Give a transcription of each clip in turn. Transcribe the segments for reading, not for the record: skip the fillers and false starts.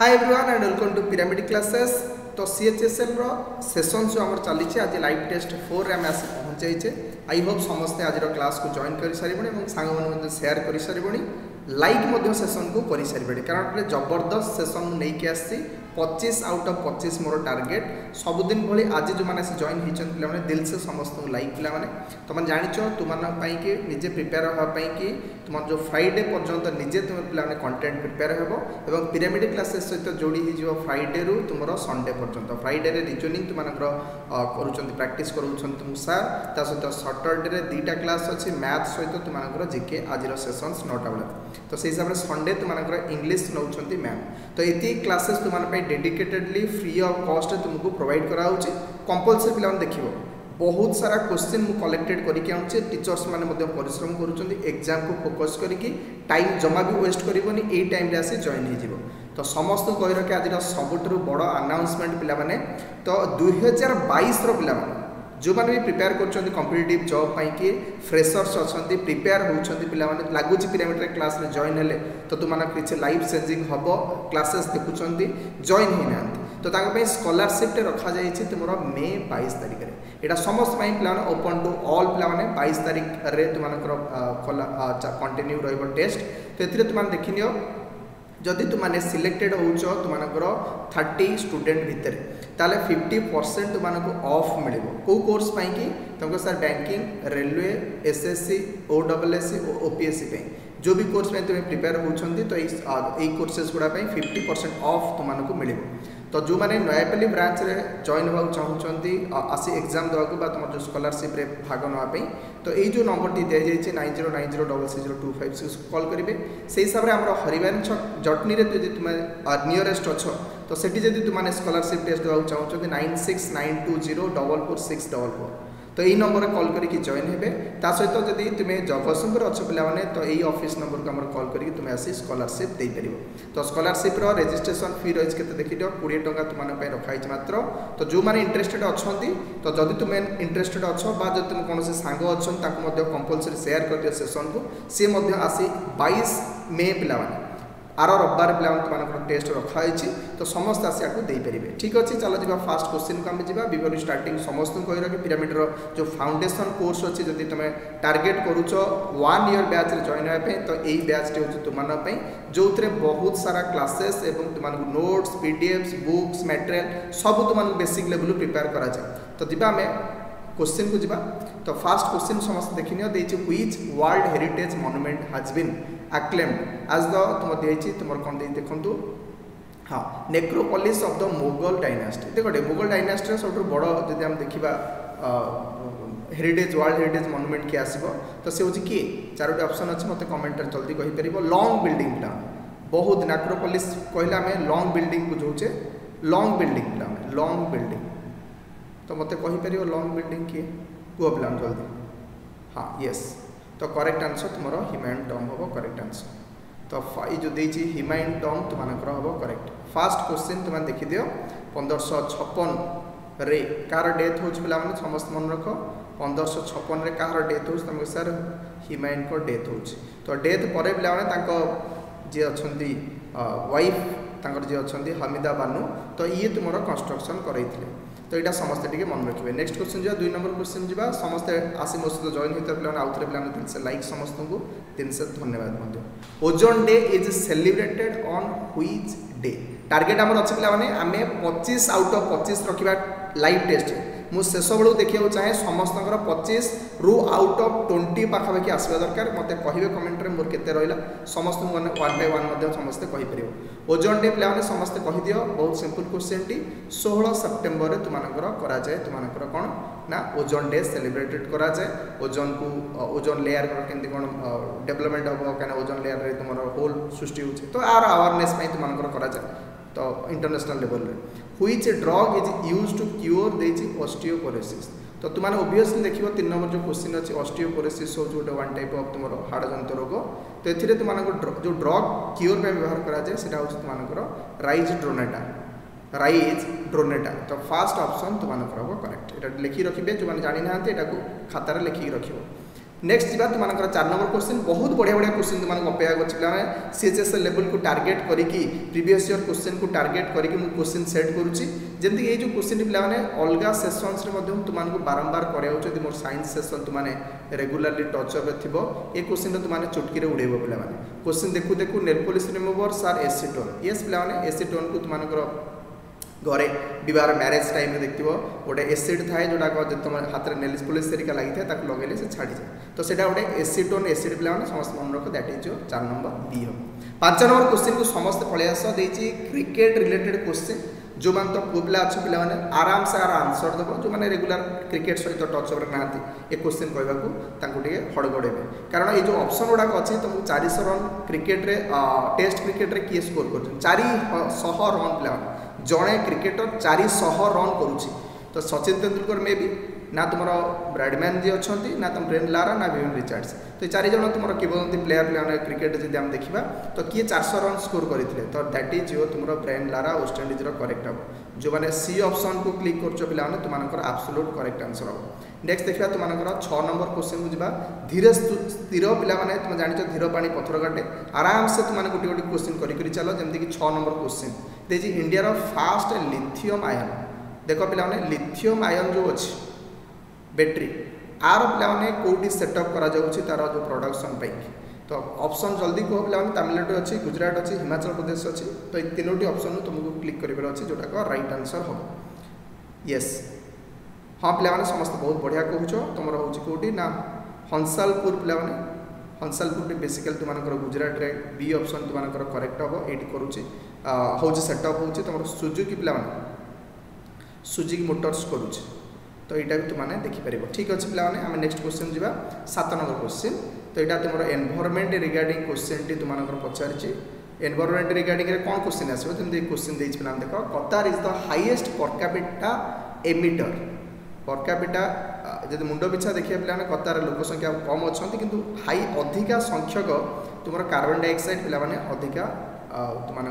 Hi everyone and welcome to Pyramid classes. तो CHSL रो session जो आमर चली आज लाइव टेस्ट 4 रे आम आसी पहुँचे। आई होप समस्ते आज क्लास को जॉइन कर सारे सांग मैंने शेयर कर सारे लाइक सेशन को कर सारे कारण जबरदस्त सेशन नहीं आसी 25 आउट ऑफ 25 मोर टार्गेट सबुदिन भली आज जो मैंने जॉइन होती पे दिल से समस्त लाइक पे तुम जाच तुम निजे प्रिपेयर हाँपाई कि तुम जो फ्राइडे पर्यंत निजे तुम पे कंटेंट प्रिपेयर हो पिरामिड क्लासेस सहित जोड़ी हो फ्राइडे रु तुम संडे पर्यंत फ्राइडे रिजनिंग तुम कर प्रैक्टिस कर सार ता सहित सैटरडे 2टा क्लास अच्छी मैथ सहित तुम जीके आज सेसन्स 9टा बेले तो से हिसाब से संडे तुम इंग्लीश नौ मैम तो ये क्लासेस तुम डेडिकेटेडली फ्री ऑफ कॉस्ट तुमको प्रोवाइड कराऊँगी कंपलसरी पे देख बहुत सारा क्वेश्चन मु कलेक्टेड करके आउचे टीचर्स माने परिश्रम करुँच एग्जाम को फोकस करके टाइम जमा भी वेस्ट करनी यही टाइम आसी जॉइन हो तो समस्त कही रखे आज सबुठ बड़ अनाउंसमेंट पे तो 2022 पे जो मैंने भी प्रिपेयर कर कॉम्पिटिटिव जॉब पाई फ्रेशर्स अच्छा प्रिपेयर होती पे लगुच पिरामिड क्लास में जॉइन हेले तो तुम किसी लाइफ चेंजिंग हम क्लासेस देखुं जॉइन होना तो स्कॉलरशिप रखा जाइए तुम मे 22 तारिख में यहाँ समस्त पे ओपन टू ऑल पे 22 तारिख में तुम कंटिन्यू रो टेस्ट तो ये तुम देखनी जदि तुमने सिलेक्टेड हो तुमकर 30 स्टूडेंट भितर ताले 50% तुमको ऑफ मिले कौ कोर्स कि तुमको sir banking railway SSC OWSC OPSC जो भी कोर्स में तुम्हें प्रिपेयर होती तो यही कोर्सेस गुड़ा 50% ऑफ तुमको मिले तो जो मैंने नयापल्ली ब्रांच रे जॉइन होगा चाहूँगी आसी एग्जाम देवा तुम जो स्कॉलरशिप रे भाग नापी तो ये जो नंबर टी दी जाइए 9090660256 कॉल करेंगे से हिसाब से आम हरिवान जटनी जी तुम नियरेस्ट अच्छ तो सेठी जब तुमने स्कॉलरशिप टेस्ट देवा चाहूँगी 9692044644 तो यही नंबर कॉल करके जॉइन हे सहित जब तुम्हें जगतसिंहपुर अच्छे पे तो यही ऑफिस नंबर को कॉल करके तुम्हें आसी स्कॉलरशिप दे पार तो स्कॉलरशिप रजिस्ट्रेशन फी रही है देखी 20 टंका तुम रखाई मात्र तो जो मैंने इंटरेस्टेड अच्छा तो जब तुम इंटरेस्टेड अच्छ जब तुम कौन सांग अच्छा कंपलसरी शेयर कर दियो सेशन को सी आसी 22 मे पे आर रविवार पे तुम टेस्ट रखाई तो समस्त आसी आपको देपारे ठीक अच्छे चलो जी फास्ट क्वेश्चन को आम जा विवर स्टार्टिंग समस्त कही रखे पिरामिड जो फाउंडेशन कोर्स अच्छी जब तुम टार्गेट करुच 1 ईयर बैच जॉइन होगापी तो यही बैच हूँ तुम जो बहुत सारा क्लासेस एवं तुम नोट्स पीडीएफ्स बुक्स मटेरियल सब तुम बेसिक लेवल प्रिपेयर करा तो जी आम क्वेश्चन को जा तो फास्ट क्वेश्चन समस्त देखनी which world heritage monument has been acclaimed as the तुम दिखाई तुम कौन देखु हाँ necropolis of the Mughal dynasty देखो मुगल डायनास्टी सब बड़ जब आम देखा हेरिटेज वर्ल्ड हेरिटेज मॉन्यूमेंट किए आसो तो सी हूँ किए 4टी ऑप्शन अच्छे मत कमेंट जल्दी कहीपर लॉन्ग बिल्डिंग प्लान बहुत नेक्रोपोलिस कहले आम लॉन्ग बिल्डिंग बुझे long building plan long building तो मत कहीपर लॉन्ग बिल्डिंग किए कह प्लान जल्दी हाँ यस तो करेक्ट आंसर तुम हिमायन टॉम हम करेक्ट आंसर तो ये जो देती हिमायन टॉम तुम हम करेक्ट फास्ट क्वेश्चन तुम देखी दियो 1556 रे कार डेथ हो पे समस्त मन रख 1556 रे कार डेथ हो तुमको सर हिमायन को डेथ हो तो डेथ पर पे जी अच्छा वाइफ जी अच्छा हमिदा बानू तो ये तुम कंस्ट्रक्शन कराई तो यहाँ समस्ते टी मन रखिए नेक्स्ट क्वेश्चन जा 2 नंबर क्वेश्चन जा समस्ते आसी मो सहित जॉइन होता पे आउ थे पे दिल से लाइक समस्त को दिल से धन्यवाद ozone day is celebrated on which day target आम अच्छे पे आम 25 आउट ऑफ 25 रखा लाइव टेस्ट मु शेष बेलू देखा चाहे समस्त 25 रु आउट ऑफ 20 पाखापाखि आसवा दरकार मत कहे कमेंट में मोर केते रहा समस्त 1 बाय 1 समस्ते कहीपर ओजोन डे पे समस्ते कहीदि बहुत सिंपल क्वेश्चन टी 16 सेप्टेम्बर में तुमकर तुमकर कौन ना ओजोन डे सेलिब्रेटेड कराए ओजोन को ओजोन लेयर केमती कौन डेवलपमेंट हम कहीं ओजोन लेयर तुम होल सृष्टि हो तो आर अवेयरनेस तुमकर कराए तो इंटरनेशनल लेवल रे which drug is use to cure देछि ऑस्टियोपोरोसिस तो तुम ओबियसली देख 3 नंबर जो क्वेश्चन अच्छी ऑस्टियोपोरोसिस हो गोटे 1 टाइप ऑफ तुम हाड़ जंत रोग तो ये तुमको जो ड्रग क्योर पे व्यवहार कराए तुमको राइज ड्रोनेटा तो फास्ट ऑप्शन तुमको हम करेक्ट ये लिखी रखिए जो मैंने जानी ना यहाँ को खातार लिखिकी रख नेक्स्ट जी तुम 4 नंबर क्वेश्चन बहुत बढ़िया बढ़िया क्वेश्चन तुम अपेक्षा कर सीएचएसएल लेवल को टार्गेट करके प्रीवियस ईयर क्वेश्चन को टार्गेट करके क्वेश्चन सेट करुच्ची जमीक ये जो क्वेश्चन पे अलग सेसन्स तुमको बारंबार कराऊँ मोर साइंस सेसन तुमने रेगुलारली टचअप थी ये क्वेश्चन तुमने चुटकी उड़ेब पे क्वेश्चन देखू देखू नेल पॉलिश रिमूवर सार एसीटोन येस पे एसीटोन को तुम घरे विवाह मैरेज टाइम में देखो गोटे एसिड थाए जोटा तुम हाथ में नेल पॉलिश लगी था लगे से छाड़ी जाए तो सेटा गोटे एसीटोन एसिड पे समस्त मन रख दैट इज 4 नंबर बी हम 5 नंबर क्वेश्चन को समस्त पलि आस देती क्रिकेट रिलेटेड क्वेश्चन जो मैंने तो पुआ पिला अच्छे पे आराम से आंसर देव जो मैंने रेगुलर क्रिकेट सहित टचअप ना ये क्वेश्चन कहवाक हड़गड़े कारण ये जो ऑप्शन गुड़ाक अच्छे तुमको 400 रन क्रिकेट रे टेस्ट क्रिकेट रे किए स्कोर कर 400 रन पे जड़े क्रिकेटर 400 रन करुच्ची तो सचिन तेंदुलकर मे भी ना तुम ब्रैडमैन जी अच्छा ना तुम ब्रेन लारा ना विविन रिचार्ड्स तो ये 4 जन तुम किंवदंती प्लेयर पे क्रिकेट जब आम देखा तो किए 400 रन स्कोर करते तो दैट इज यो तुम ब्रेन लारा वेस्टइंडीज करेक्ट हम जो मैंने सी ऑप्शन को क्लिक कर तुम एब्सोल्यूट करेक्ट आंसर हम नेक्स्ट देखा तुम 6 नंबर क्वेश्चन को जा धीरे स्थिर पे तुम जान धीर पानी पथर काटे आराम से तुमने गोटे गोटे क्वेश्चन कर चल जमीक 6 नंबर क्वेश्चन देखिए इंडिया फास्ट लिथियम आयन देख पे लिथियम आयन जो अच्छी बैटेरी आर पे कौटी सेटअप करा तार जो प्रोडक्शन तो ऑप्शन जल्दी कह पे तमिलनाडु अच्छी गुजरात अच्छी हिमाचल प्रदेश अच्छी तो ये 3टी ऑप्शन तुमको क्लिक कर जोटा राइट आंसर हम येस हाँ पे समस्त बहुत बढ़िया कहूँ तुम हूँ कौटी ना हंसालपुर पे हंसालपुर बेसिकली तुम गुजरात रे बी ऑप्शन तुम करेक्ट हम ये करुच्ची हूँ सेटअप हूँ तुम सुजुकी पे सुजुकी मोटर्स करुच्ची तो यहाँ भी तुमने देखिपर ठीक अच्छे पे आम नेक्स्ट क्वेश्चन जा 7 नंबर क्वेश्चन तो यहाँ तुम एनवायरनमेंट रिगार्डिंग क्वेश्चन टी तुम पचारि एनवायरनमेंट रिगार्डिंग कौन क्वेश्चन आसो जमी क्वेश्चन देख पे देख कतार is the highest per capita emitter per capita जब मुंड पिछा देखिए पे कतार लोक संख्या कम अच्छा कि हाई अधिका संख्यक तुम कार्बन डाइऑक्साइड पे अधिका तुम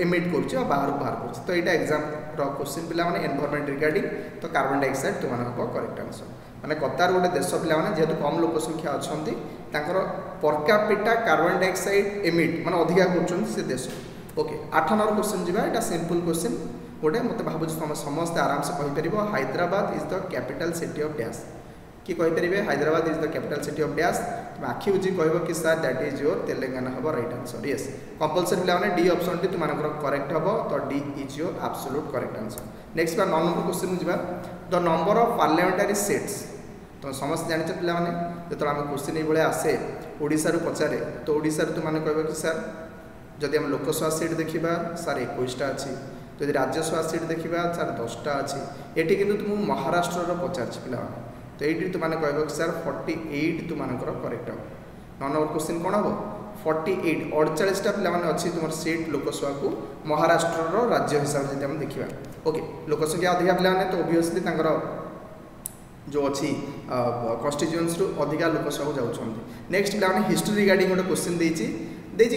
एमिट कर बाहर कर तो यहाँ एग्जाम क्वेश्चन पे एनवायरनमेंट रिगार्डिंग तो कार्बन डाइऑक्साइड तुम करेक्ट आंसर माने कतार गोटे देश पे जेहेतु कम लोक संख्या अच्छा per capita carbon dioxide emit माने अधिका कर देश ओके 8 नंबर क्वेश्चन जी यहाँ सिंपल क्वेश्चन गोटे मत भावुँ तुम समस्त आराम से कहीपर Hyderabad is the capital city of dash कि कहीपर Hyderabad is the capital city of dash तुम आखि बुझी कह कि sir that is your Telangana हम राइट आंसर येस कंपलसरी पे डी ऑप्शन टी तुम करेक्ट हम तो D is your absolute correct answer next 9 number question जा the number of parliamentary seats तो समस्त जान पे जो आम क्वेश्चन ये आसे ओडिशा पचारे तो ओडिशा तुमने कह कि सर जदि आम लोकसभा सीट देखा सर 21टा अच्छी जदि राज्यसभा सीट देखा सर 10टा अच्छी ये कि तुमको महाराष्ट्र पचार पे तो ये तुमने कह कि सर 48 तुम करेक्ट हम 9 नंबर क्वेश्चन कौन हम 48 48टा पे अच्छी तुम सीट लोकसभा को महाराष्ट्र राज्य हिसाब से देखा ओके लोक संख्या अधिका पे तो ओबियसली जो अच्छी कन्स्टिट्यूएंसी अधिका लोकसभा जाऊँ नेक्स्ट पे हिस्ट्री रिगार्डिंग गोटे क्वेश्चन देती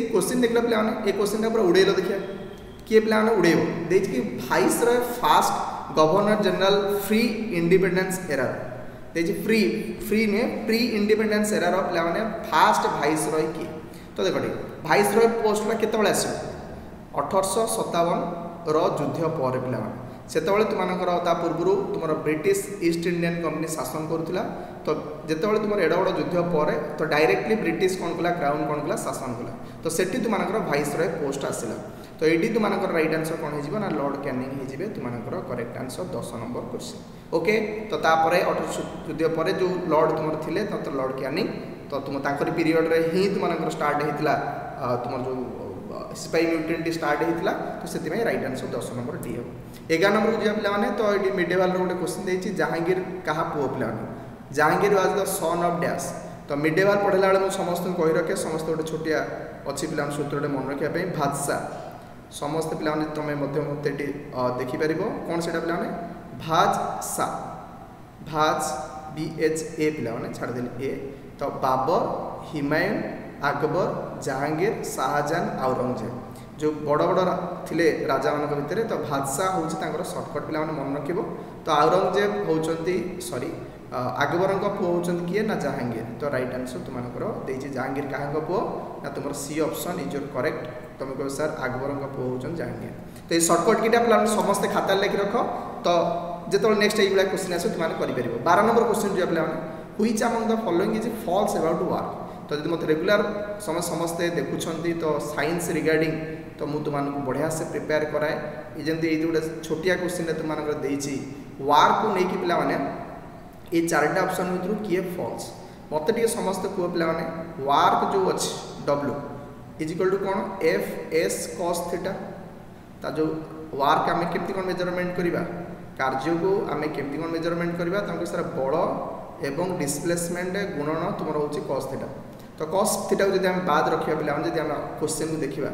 क्वेश्चन देखला पे ये क्वेश्चन पूरा उड़ेल देखिए किए पे उड़ेब देखिए कि vice Roy fast governor general free independence era free नुहे प्री इंडिपेंडेंस एरा पे फास्ट भाइस रॉय किए तो देख भाइस रॉय पोस्ट केत आस 1857 युद्ध पर पे से तुम पूर्व तुम ब्रिटिश ईस्ट इंडियन कंपनी शासन करुला तो जिते तुम एड बड़ युद्ध पर तो डायरेक्टली ब्रिटिश कौन कला क्राउन कौन कला शासन कला तो सेठी तुम भाइस रॉय पोस्ट आसला तो ये तुम राइट आंसर कौन हो लॉर्ड कैनिंग हो तुम correct answer 10 number question okay तो तापर 18 युद्ध पर जो लॉर्ड तुम थे तो लॉर्ड कैनिंग तो तुम पीरियड रे ही तुम स्टार्ट होता तुम जो सिपाही म्यूटेंट स्टार्ट होता तो से राइट आंसर 10 नंबर डी हम 11 नंबर को जा पे तो ये मिडेवाल गोटे क्वेश्चन देती जहांगीर क्या पुओ पे Jahangir was the son of dash तो मिडेवाल पढ़ला बेले मुझे समस्त कही रखे समस्त गोटे छोटिया अच्छी पे सूत्र मन रखापी भाषा समस्त पे तुम मत देखिपर कौन से पे भाषा भाज BHA पे छाड़देली ए तो बाबर हुमायूं अकबर जहांगीर शाहजहां औरंगजेब जो बड़ बड़ थिले राजा मान भितर तो भाषा हूँ सर्टकट पे मन रख तो औरंगजेब होती सॉरी अकबर पुओ होचन किए ना जहांगीर तो राइट आंसर तुमको देछि जहांगीर काहा पुओ ना तुम C option is your correct तुम कह सर अकबर पुओ होचन जहांगीर तो ये सर्टकट कीटा प्लान समस्त खाता लिखि रख तो जो नेक्स्ट ये क्वेश्चन आस तुम कर 12 नंबर क्वेश्चन जो पे which among the following is false about work तो जब मत रेगुलर समस्ते देखुं तो साइंस रिगार्डिंग तो मुझे तुमको बढ़िया से प्रिपेयर कराए ये जमी ये गोटे छोटिया क्वेश्चन तुमको देती वार को लेकिन पे मैंने ये 4टा ऑप्शन भर किए फॉल्स मत टे समस्त कह पे वार्क जो अच्छी डब्ल्यू इज इक्वल टू कौन एफ एस कॉस थीटा ता जो वार्क आम केमती कौन मेजरमेंट करवा कार्य को आम केमती कौन मेजरमेंट करवा तुमको सर बल एवं डिस्प्लेसमेंट गुणन तुम हूँ कॉस थीटा तो कॉस थीटा को जब बाद रखा पे जब आम क्वेश्चन को देखा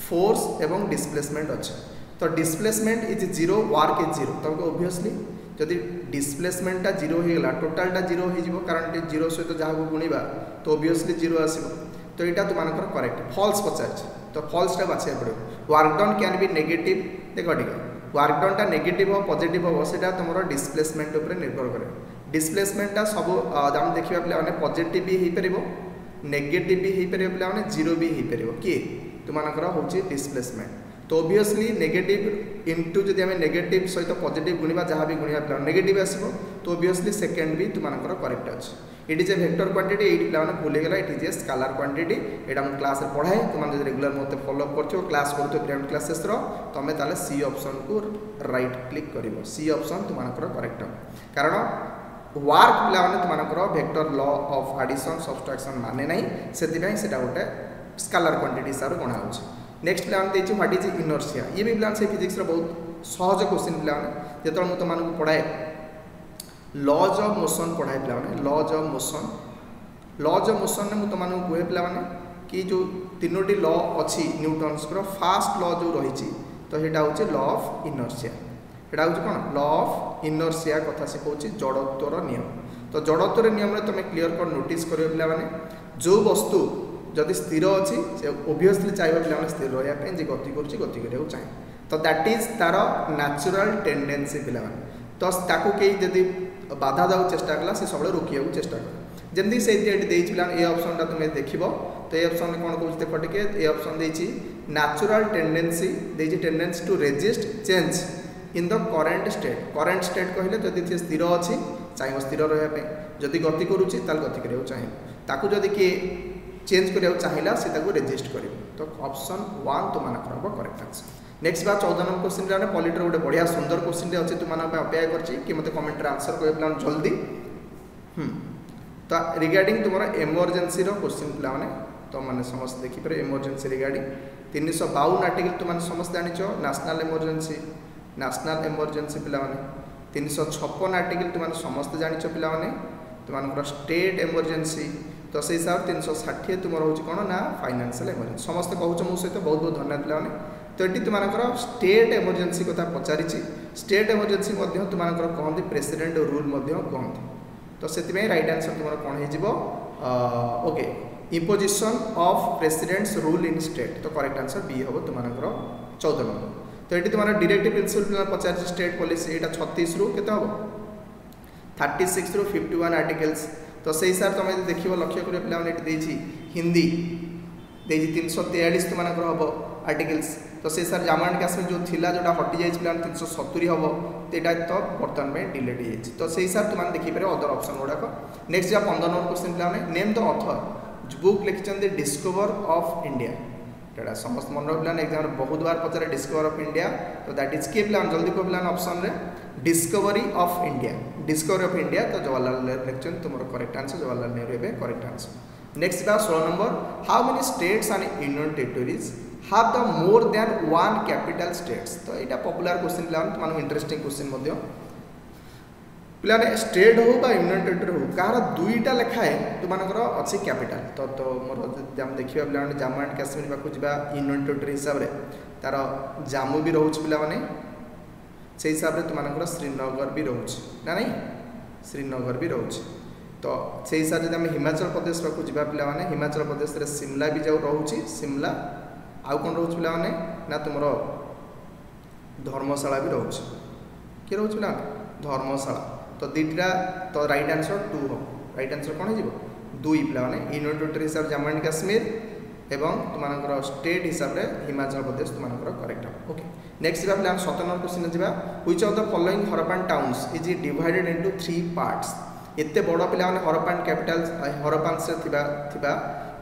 फोर्स एवं डिस्प्लेसमेंट अच्छे तो डिस्प्लेसमेंट इज 0 वार्क इज 0 तुमको ओब्वियसली जदि डिस्प्लेसमेंटा 0 होगा टोटालटा 0 हो कारण 0 सहित जहाँ गुणा तो ओब्वियसली 0 आसो तो यहाँ तुम करेक्ट फॉल्स पचार तो फॉल्सटा बाछा पड़ो work done can be negative देख टे वर्क डनटा नेगेटिव हो पॉजिटिव हो से तुम डिस्प्लेसमेंट उपर निर्भर करे डिस्प्लेसमेंटा सब आम देखा पे पॉजिटिव भी हो पार नेगेटिव भी हो पार पे 0 भी हो पार किए तुमकर हूँ डिस्प्लेसमेंट तो ओब्वियसली नेगेटिव इंटू जब आम नेगेटिव सहित पॉजिटिव गुणा जहाँ भी गुणा पे नेगेटिव आसो तो ओब्वियसली सेकेंड भी तुमको करेक्ट अच्छे it is a vector quantity ये पे भूलगला it is a scalar quantity यहाँ मुझे क्लास पढ़ाए तुम जो रेगुलर मत फॉलोअप कर क्लास कर प्राइवेट क्लासेस तुम ताले सी ऑप्शन को राइट क्लिक कर सी ऑप्शन तुमको करेक्ट कारण वार्क पे तुमको vector law of addition subtraction माने नहीं से गोटे स्केलर क्वांटिटी हिसाब से गणा हो नेक्स्ट प्लान देखिए व्हाट इज इनर्शिया ये भी प्लान से फिजिक्स बहुत सहज क्वेश्चन पे जो मुझे तुमको पढ़ाए लॉज ऑफ मोशन पढ़ाए पे लॉज ऑफ मोशन में तुमको कहे पे कि जो 3टी लॉ अच्छी न्यूटन्स फास्ट लॉ जो रही तो यहाँ हूँ लॉ ऑफ इनर्शिया यहाँ हूँ कौन लॉ ऑफ इनर्शिया कथा से कहूँ जड़त्वर नियम तो जड़त्वर नियम में तुम क्लीयर कर नोटिस कर पे जो वस्तु जदि स्थिर अच्छी से ओब्वियसली चाहिए पे स्थिर रहा जी गति कर चाहे तो दैट इज तार नेचुरल टेंडेंसी पे तो ताकू कई जदि बाधा देवाक चेष्टा कला से सब रोकने चेष्टा कर जमी से पे ऑप्शन तुम्हें देख तो ये ऑप्शन कौन कौन देख टे ये ऑप्शन देती natural tendency tendency to resist change in the current state कहले जदि स्थिर अच्छी चाहिए स्थिर रहा जदि गति करुच्ची गति कर चाहिए जदि किए चेंज करा चाहिए से रेजिस्ट कर तो ऑप्शन 1 तुमको हम करेक्ट आंसर नेक्स्ट बार 14 नंबर क्वेश्चन पॉलिटर गोटे बढ़िया सुंदर क्वेश्चन अच्छे तुम अपेक्षा कर मत कमेंट आंसर कह जल्दी तो रिगार्डिंग तुम एमरजेंसी क्वेश्चन पे तो मैंने समस्त देखिपर एमरजेंसी रिगार्डिंग 352 आर्टिकल तुम समस्त जान नेशनल एमरजेंसी पे 356 आर्टिकल तुम समस्त जान पे तुम स्टेट एमरजेंसी तो से हिसाब 360 तुम रोच कौन ना फाइनेंशियल एमरजेंसी समस्त कहूँ मो सहित बहुत बहुत धन्यवाद पे तो ये तुम स्टेट एमरजेंसी कथा पचारि स्टेट एमरजेंसी तुमको कहते प्रेसिडेंट रूल कहते तो से राइट आंसर तुम कौन हो okay imposition of presidents rule in state तो करेक्ट आंसर बी हम तुमको 14 नंबर तो ये तुम डायरेक्टिव प्रिंसिपल पचार स्टेट पॉलिसी यहाँ 36 रु के 36 रु 51 आर्टिकल्स तो से हिसाब से तुम देख लक्ष्य कर पे हिंदी 343 तुमको हम आर्टिकल्स तो से सर जम्मू एंड काश्मीर जो थिला जोटा हटि जाइए पे 370 हम तो यहाँ तो बर्तमान में डिलेट हो तो से हिसाब तुम देखिए अदर ऑप्शन गुड़ाक नेक्स्ट जहाँ 15 नंबर क्वेश्चन पे नेम द ऑथर बुक लिखिं डिस्कवर ऑफ इंडिया यहाँ समस्त मन रखा एग्जाम बहुत बार पचारे डिस्कवर ऑफ इंडिया तो दैट इज के प्लान जल्दी को प्लान ऑप्शन रे डिस्कवरी ऑफ इंडिया तो जवाहरलाल नेहरू लिखिं तुम करेक्ट आंसर जवाहरलाल नेहरू ए करेक्ट आंसर नेक्स्ट बार 16 number how many states and union territories have the more than one capital states तो यहाँ पॉपुलर क्वेश्चन तुम इंटरेस्टिंग क्वेश्चन पे स्टेट हो यूनियन टेरिटोरी हो कहार 2टा लेखाए तुमको अच्छी कैपिटल तो मोर देखा पे जम्मू एंड काश्मीर पाक जा यूनियन टेरिटोरी हिसाब से तार जम्मू भी रोच पे से हिसाब से तुमको श्रीनगर भी रोच ना नहीं श्रीनगर भी रोच तो से हिसाब से आम हिमाचल प्रदेश पाक जा पे हिमाचल प्रदेश में शिमला भी जाऊ रोच शिमला आउ कौन रोच पे ना तुम धर्मशाला भी रोच किए रोच पे धर्मशाला तो दुईटा तो राइट आंसर 2 हम राइट आंसर कौन हो 2 पे यूनियन टेरिटरी हिसाब से जम्मू एंड काश्मीर एवं तुम स्टेट हिसाब से हिमाचल प्रदेश तुम करेक्ट हम ओके नेक्स्ट जा पे 7 नंबर क्वेश्चन जा which of the following Harappan towns is divided into 3 parts एते बड़ पे हरप्पन कैपिटल हरप्पन से थिबा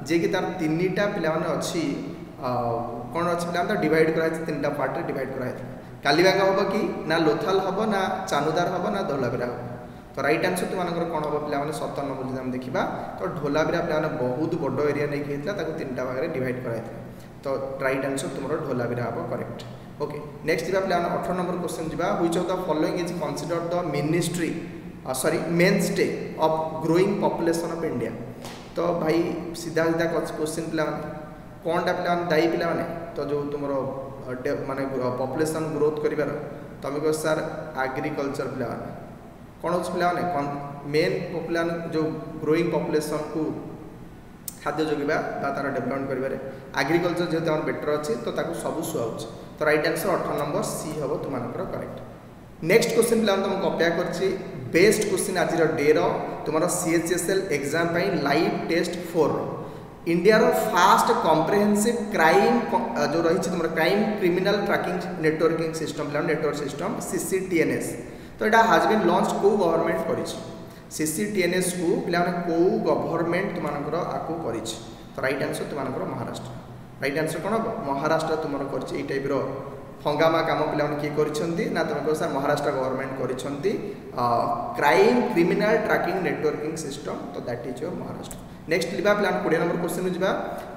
जे कि तार 3टा पे अच्छी कौन अच्छी पे डिवाइड कराई 3टा पार्ट रे डिवाइड कराई कालीबाग हम कि ना लोथाल हम ना चानुदार हम ना धोलाबिरा हम तो राइट आंसर तुम कौन हम पे 7 नंबर जो देखा तो ढोलाबिरा पे बहुत बड़ एरिया नहीं होता 3टा भाग में डिवाइड कराई तो राइट आंसर तुम ढोलाबिरा हम करेक्ट ओके नेक्स्ट जा पे 18 नंबर क्वेश्चन जा which of the following is considered the ministry sorry main stay of growing population of India तो भाई सीधा सीधा क्वेश्चन पे कौनटा पे दायी पे तो जो तुम माने पॉपुलेशन ग्रोथ कर तुम कह सर एग्रीकल्चर पे कौन हो पे मेन पॉपुलेशन जो ग्रोइंग पॉपुलेशन को खाद्य जोगिबा तार डेवलपमेंट करेंगे एग्रीकल्चर जेहतु आम बेटर अच्छी तो सब सुहाऊँ तो राइट आंसर 18 नंबर सी हम तुम करेक्ट नेक्स्ट क्वेश्चन पे तुमको अपेक्षा कर बेस्ट क्वेश्चन आज डे तुम CHSL exam live test 4 India रो फास्ट कॉम्प्रिहेंसिव क्राइम जो रही तुम crime criminal tracking networking system network system CCTNS तो यहाँ हाज बीन लॉन्च को गवर्नमेंट कर CCTNS को पे कौ गवर्नमेंट तुम आपको कर तो राइट आंसर तुम महाराष्ट्र राइट आंसर कौन हम महाराष्ट्र तुम कर टाइप हंगामा काम पे किए कर तुम कह सर महाराष्ट्र गवर्नमेंट कर crime criminal tracking networking system तो that is your Maharashtra next लिबा पे 20 नंबर क्वेश्चन जा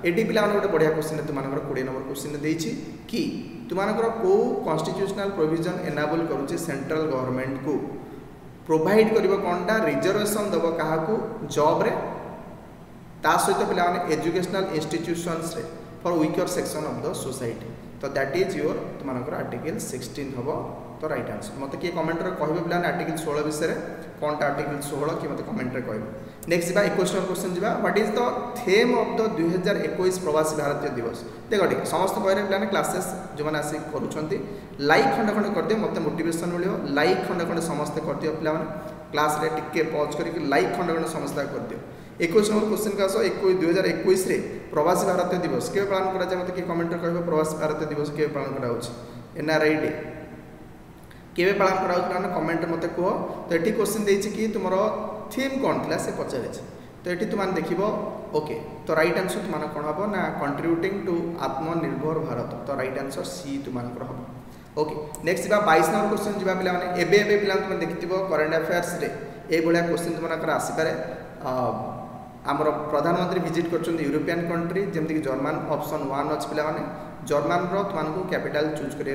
एटी पे गोटे बढ़िया क्वेश्चन तुम 20 नंबर क्वेश्चन देछि कि तुम को कॉन्स्टिट्यूशनल प्रोविजन एनाबल करुचे सेंट्रल गवर्नमेंट को प्रोवाइड कर कौनटा रिजर्वेशन दब क्या जॉब रे ता सहित पे एजुकेशनल इंस्टीट्यूशंस रे for weaker section of the society तो दैट इज योर तुम आर्टिकल 16 हम तो राइट आंसर मत किए कमेंट रे कहबे पे आर्टिकल 16 विषय कौनटा आर्टिकल 16 कि मत कमेंट रे कहबे नेक्स्ट जा 21 नंबर क्वेश्चन जा what is the theme of the 2021 प्रवासी भारतीय दिवस देखो ठीक समस्त कहरे पे क्लासेस जो माने आसी करूछंती लाइक खंड खंड कर दियो मते मोटिवेशन मिलियो लाइक खंड खंड समस्त कर दियो पे क्लास रे टिके पॉज करके लाइक खंड खंड समस्त कर दियो 21 नंबर क्वेश्चन का 2021 रे प्रवासी भारतीय दिवस के पालन करा जाय मते कि कमेंट रे कहबे प्रवासी भारतीय दिवस के पालन करा होछि NRI डे केवे पालन करा कमेंट मत कह तो ये क्वेश्चन देछि कि तुम थीम कौन थी से पचारे तो ये तुम देखो ओके तो राइट आंसर तुम कौन हम ना कंट्रीब्यूटिंग टू आत्मनिर्भर भारत तो राइट आंसर सी तुम हम ओके नेक्स्ट जा 22 नंबर क्वेश्चन जा पे पे तुम देखिथ करेन्ट अफेयर्स रे ये भाया क्वेश्चन तुम आसपे आमर प्रधानमंत्री विजिट कर यूरोपियन कंट्री जमीक जर्मान ऑप्शन 1 अच्छी पे जर्मान तुमको कैपिटल चूज कर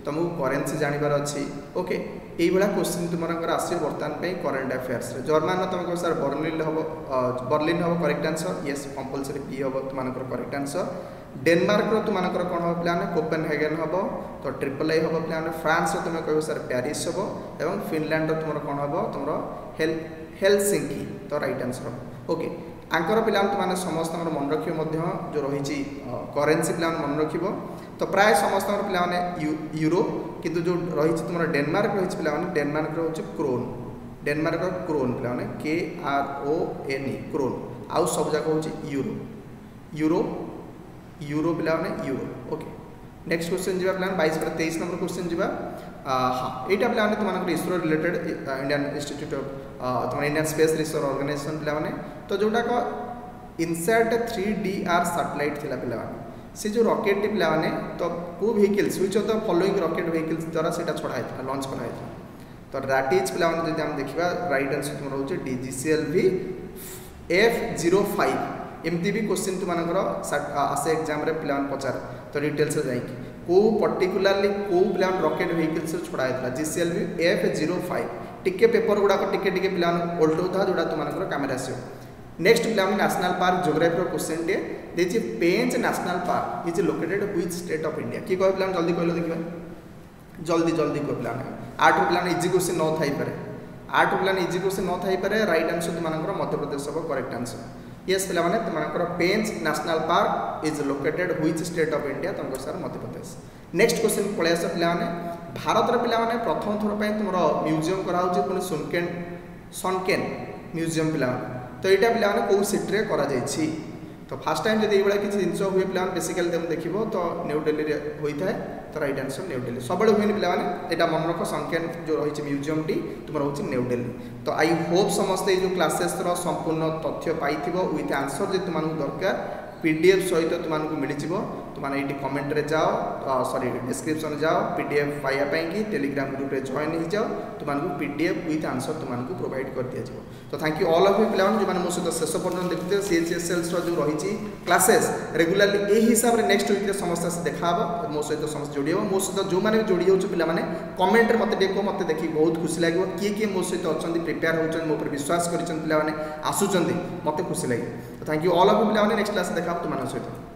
तुमको करेन्सी जानवर अच्छी ओके ये भाया क्वेश्चन तुम आसो बर्तमान करेन्ट अफेयर्स जर्मान तुम कह सर बर्लिन हम correct answer yes compulsory P हम तुम करेक्ट आंसर डेनमार्क तुम कौन हम पे कोपेनहेगन हम तो AAA हम पे फ्रांस तुम कह सर पेरिस हम और फिनलैंड तुम कौन हम तुम हेलसिंकी तो राइट आंसर ओके आंकर पे तुम समस्त मन रख जो रही करेन्सी पे मन रख तो प्राय समस्त पे यूरो किंतु जो रही तुम डेनमार्क रही पे डेनमार्क हूँ क्रोन डेनमार्क क्रोन पे KRONE क्रोन आउ सब जाक हूँ यूरो यूरो यूरो पे यूरो ओके नेक्स्ट क्वेश्चन जी पे 22 नंबर क्वेश्चन जी हाँ यहाँ पे तुम ISRO related Indian institute of तुम इंडियन स्पेस रिसर्च ऑर्गेनाइजेशन पे तो जोटाक इनसैट 3DR सैटेलाइट थिला पे से जो रॉकेट पे तो को vehicles which of the following rocket vehicles द्वारा से छड़ा लॉन्च कराई तो दैट इज पे जब हम देखा राइट आंसर तुम रोचे DGCLV F05 एमती भी क्वेश्चन तुम आसे एग्जाम रे पे पचार तो डिटेल्स जाइए को पर्टिकुलारली को पे रॉकेट व्हीकल्स छड़ा GCLV F05 टिके पेपर गुड़ाक टिके टिके पे ओल्टा जोड़ा तुम कैमेरा आसो नेक्स्ट पे नेशनल पार्क ज्योग्राफी क्वेश्चन टे देखिए Pench national park is located which state of India कि कह पे जल्दी कहलो देखिए जल्दी जल्दी कह पे आठ पे इजी क्वेश्चन न थाई पारे आठ पे इजी क्वेश्चन न थाई पारे राइट आंसर तुम मध्य प्रदेश हम करेक्ट आंसर यस पे तुम Pench national park is located which state of India तुम sir Madhya Pradesh next question पलैस पे भारत पिला माने प्रथम थर पे तुम म्यूजियम कराऊँ पुणी सनकेन म्यूजियम पिला तो यहाँ पिला कौ सिटी करा तो फास्ट टाइम जब ये किसी जिन हुए पे बेसिकाली तुम देख तो न्यू दिल्ली होता है तो राइट आंसर न्यू दिल्ली सब हुए पे यहाँ मन रख सनकेन जो रही म्यूजियम टी तुम रोचे न्यू दिल्ली तो आई होप समस्ते जो क्लासेस संपूर्ण तथ्य पाई विथ आंसर जो तुमको दरकार पीडीएफ सहित तुमको मिल तुमने ये कमेंट रे जाओ सॉरी डिस्क्रिप्शन जाओ पीडीएफ पाइबापी कि टेलीग्राम ग्रुप रे जॉइन हो जाओ तुमको पीडीएफ विथ आंसर तुमको प्रोवाइड कर दि जाए तो thank you all of you पे जो मो सहित शेष पर्यटन देखते सीएचएसएल जो रही क्लासेस रेगुलारली यही हिसाब से नेक्स्ट वीक समस्त से देखा मो सहित समस्त जोड़ी हो मो सहित जो मैंने जोड़ी हो पे कमेंट मत देखो मत देखिए बहुत खुशी लगे किए किए मो सहित अच्छा प्रिपेयर होती मो पर विश्वास कर आसुँच मत खुशी लगे तो thank you all of you पे नेक्स्ट क्लास देखा तुम सहित।